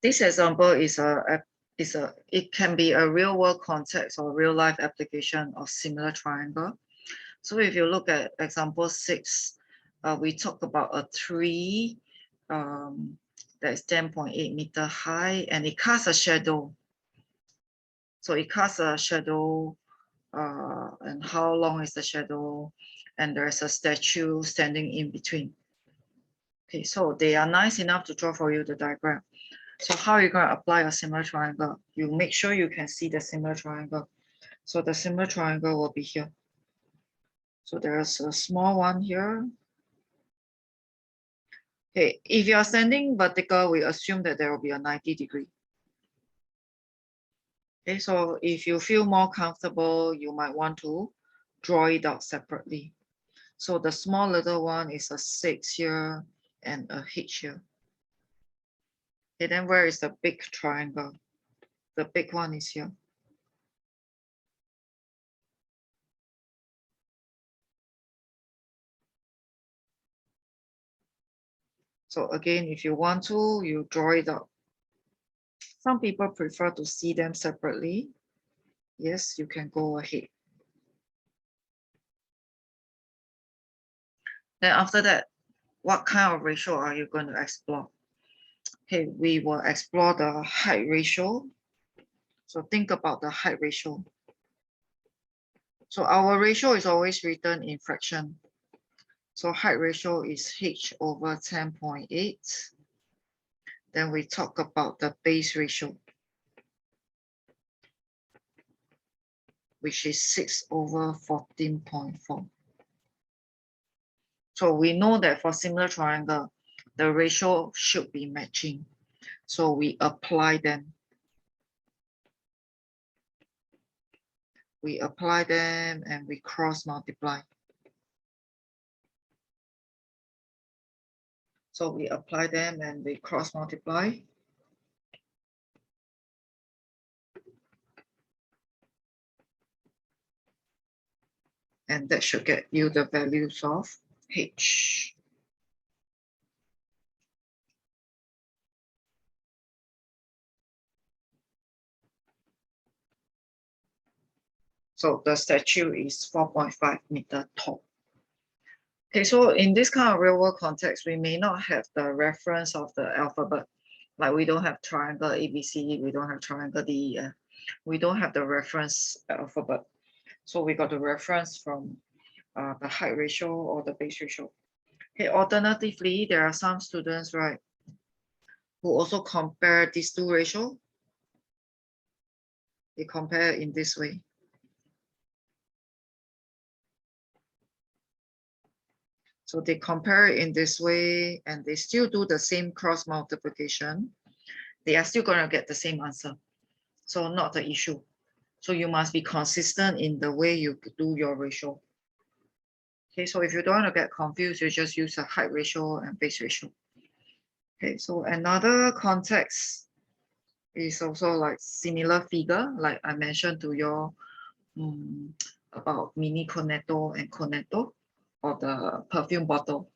This example it can be a real world context or real life application of similar triangle. So if you look at example 6, we talk about a tree that is 10.8 meter high and it casts a shadow. So it casts a shadow and how long is the shadow, and there's a statue standing in between. Okay, so they are nice enough to draw for you the diagram. So how are you going to apply a similar triangle? You make sure you can see the similar triangle. So the similar triangle will be here. So there's a small one here. Okay, if you are standing vertical, we assume that there will be a 90-degree. Okay, so if you feel more comfortable, you might want to draw it out separately. So the small little one is a 6 here and a H here. Okay, then where is the big triangle? The big one is here. So again, if you want to, you draw it out. Some people prefer to see them separately. Yes, you can go ahead. Then after that, what kind of ratio are you going to explore? Okay, we will explore the height ratio. So think about the height ratio. So our ratio is always written in fraction. So height ratio is h over 10.8. Then we talk about the base ratio, which is 6 over 14.4. So we know that for similar triangle, the ratio should be matching. So we apply them. We apply them and we cross multiply. So we apply them and we cross multiply. And that should get you the values of h. So the statue is 4.5 meter tall. Okay, so in this kind of real world context, we may not have the reference of the alphabet. Like we don't have triangle ABC, we don't have triangle DEF. We don't have the reference alphabet. So we got the reference from the height ratio or the base ratio. Okay, alternatively, there are some students, right, who also compare these two ratios. They compare in this way. So they compare it in this way and they still do the same cross multiplication. They are still going to get the same answer. So not the issue. So you must be consistent in the way you do your ratio. Okay, so if you don't want to get confused, you just use a height ratio and base ratio. Okay, so another context is also like similar figure, like I mentioned to you about mini cornetto and cornetto, or the perfume bottle.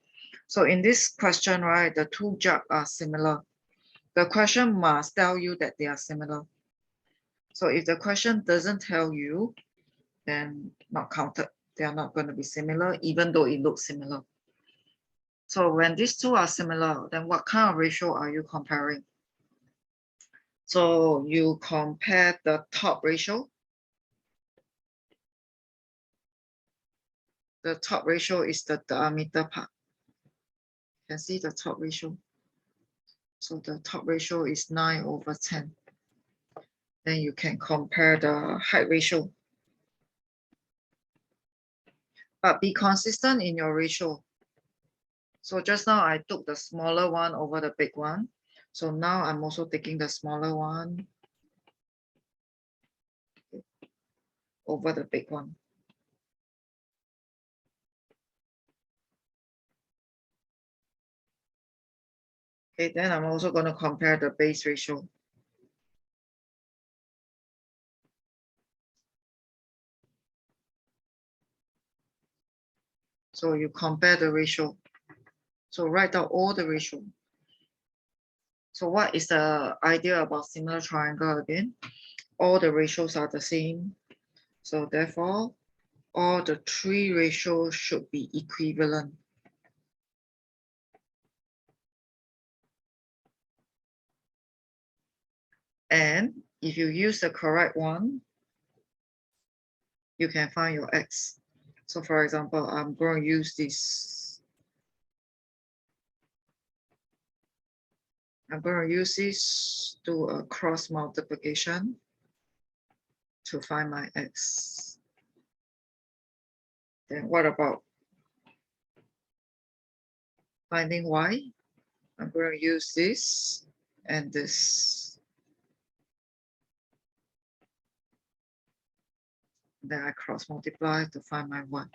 So in this question, right, the two jugs are similar. The question must tell you that they are similar. So if the question doesn't tell you, then not counted. They are not going to be similar, even though it looks similar. So when these two are similar, then what kind of ratio are you comparing? So you compare the top ratio. The top ratio is the diameter part. You can see the top ratio. So the top ratio is 9 over 10. Then you can compare the height ratio. But be consistent in your ratio. So just now I took the smaller one over the big one. So now I'm also taking the smaller one over the big one. Okay, then I'm also going to compare the base ratio. So you compare the ratio. So write out all the ratio. So what is the idea about similar triangle again? All the ratios are the same. So therefore, all the three ratios should be equivalent. And if you use the correct one, you can find your x. So for example, I'm going to use this. I'm going to use this to a cross multiplication to find my x. Then what about finding y? I'm going to use this and this. Then I cross multiply to find my y.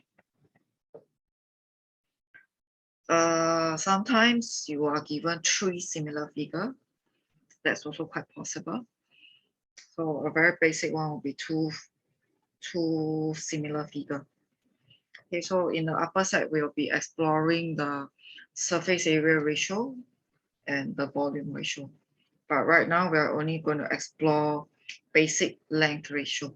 Sometimes you are given three similar figures. That's also quite possible. So a very basic one will be two similar figures. Okay, so in the upper side, we'll be exploring the surface area ratio and the volume ratio. But right now, we're only going to explore basic length ratio.